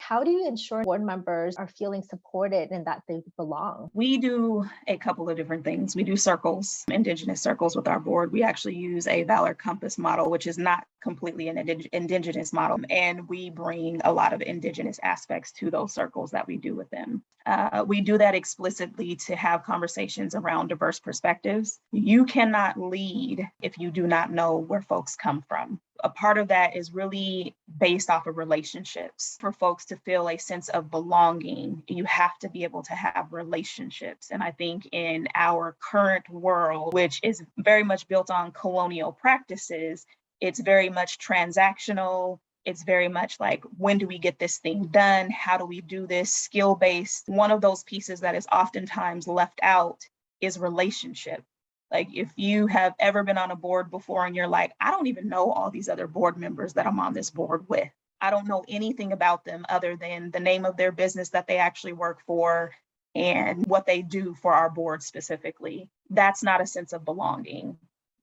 How do you ensure board members are feeling supported and that they belong? We do a couple of different things. We do circles, Indigenous circles with our board. We actually use a Valor Compass model, which is not completely an Indigenous model. And we bring a lot of Indigenous aspects to those circles that we do with them. We do that explicitly to have conversations around diverse perspectives. You cannot lead if you do not know where folks come from. A part of that is really based off of relationships. For folks to feel a sense of belonging, you have to be able to have relationships. And I think in our current world, which is very much built on colonial practices, it's very much transactional. It's very much like, when do we get this thing done? How do we do this? Skill-based. One of those pieces that is oftentimes left out is relationship. Like, if you have ever been on a board before and you're like, I don't even know all these other board members that I'm on this board with. I don't know anything about them other than the name of their business that they actually work for and what they do for our board specifically. That's not a sense of belonging.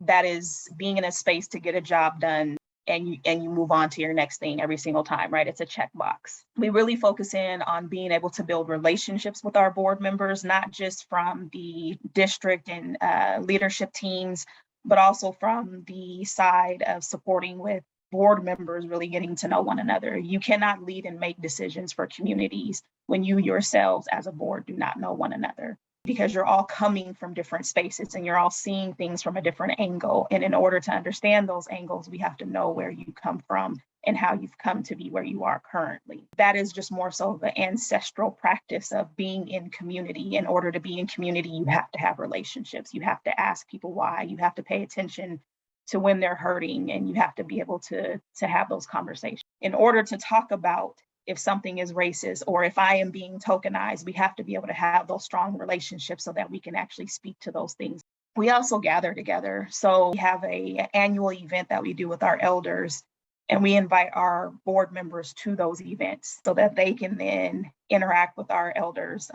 That is being in a space to get a job done, and you move on to your next thing every single time, right? It's a checkbox. We really focus in on being able to build relationships with our board members, not just from the district and leadership teams, but also from the side of supporting with board members really getting to know one another. You cannot lead and make decisions for communities when you yourselves as a board do not know one another, because you're all coming from different spaces and you're all seeing things from a different angle. And in order to understand those angles, we have to know where you come from and how you've come to be where you are currently. That is just more so the ancestral practice of being in community. In order to be in community, you have to have relationships. You have to ask people why. You have to pay attention to when they're hurting, and you have to be able to have those conversations. In order to talk about if something is racist or if I am being tokenized, we have to be able to have those strong relationships so that we can actually speak to those things. We also gather together. So we have an annual event that we do with our elders, and we invite our board members to those events so that they can then interact with our elders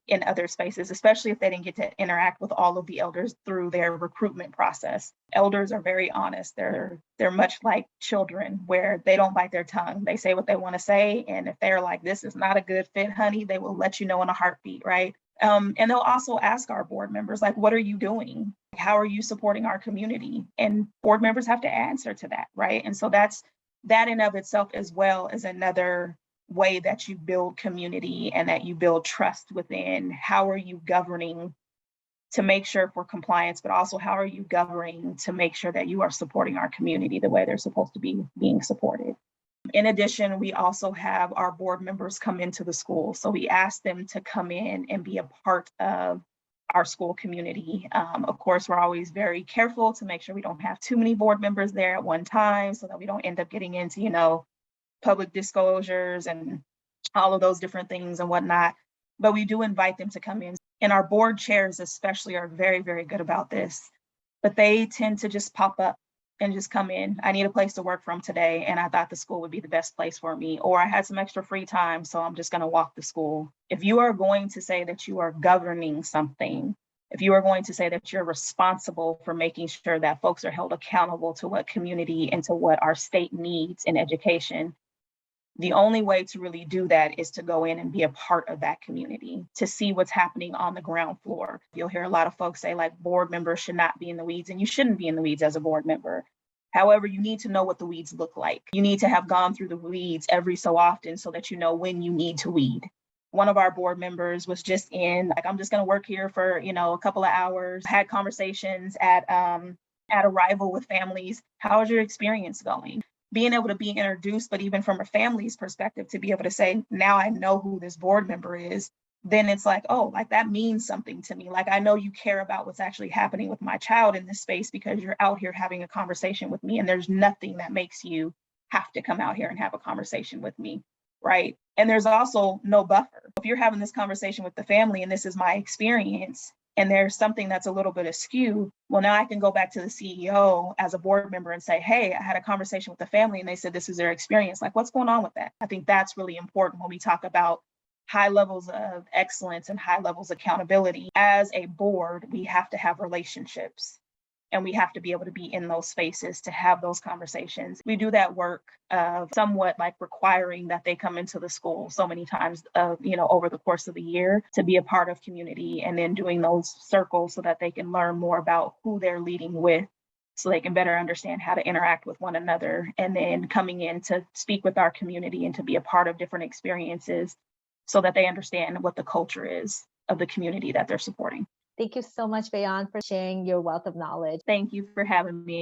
in other spaces, especially if they didn't get to interact with all of the elders through their recruitment process. Elders are very honest. They're much like children, where they don't bite their tongue. They say what they want to say. And if they're like, this is not a good fit, honey, they will let you know in a heartbeat, right? And they'll also ask our board members, like, what are you doing? How are you supporting our community? And board members have to answer to that, right? And so that in of itself, as well as another way that you build community and that you build trust within. How are you governing to make sure for compliance, but also how are you governing to make sure that you are supporting our community the way they're supposed to be being supported? In addition, we also have our board members come into the school. So we ask them to come in and be a part of our school community. Of course, we're always very careful to make sure we don't have too many board members there at one time so that we don't end up getting into, public disclosures and all of those different things and whatnot. But we do invite them to come in. And our board chairs especially are very, very good about this. But they tend to just pop up and just come in. I need a place to work from today, and I thought the school would be the best place for me. Or I had some extra free time, so I'm just going to walk the school. If you are going to say that you are governing something, if you are going to say that you're responsible for making sure that folks are held accountable to what community and to what our state needs in education, the only way to really do that is to go in and be a part of that community, to see what's happening on the ground floor. You'll hear a lot of folks say, like, board members should not be in the weeds, and you shouldn't be in the weeds as a board member. However, you need to know what the weeds look like. You need to have gone through the weeds every so often so that you know when you need to weed. One of our board members was just like, I'm just going to work here for, a couple of hours, had conversations at Arrival with families. How is your experience going? Being able to be introduced, but even from a family's perspective, to be able to say, now I know who this board member is, then it's like, oh, like that means something to me. Like, I know you care about what's actually happening with my child in this space because you're out here having a conversation with me, and there's nothing that makes you have to come out here and have a conversation with me, right? And there's also no buffer. If you're having this conversation with the family and this is my experience, and there's something that's a little bit askew, well, now I can go back to the CEO as a board member and say, hey, I had a conversation with the family and they said this is their experience. Like, what's going on with that? I think that's really important when we talk about high levels of excellence and high levels of accountability. As a board, we have to have relationships. And we have to be able to be in those spaces to have those conversations. We do that work of somewhat like requiring that they come into the school so many times, over the course of the year to be a part of community, and then doing those circles so that they can learn more about who they're leading with, so they can better understand how to interact with one another, and then coming in to speak with our community and to be a part of different experiences so that they understand what the culture is of the community that they're supporting. Thank you so much, Baionne, for sharing your wealth of knowledge. Thank you for having me.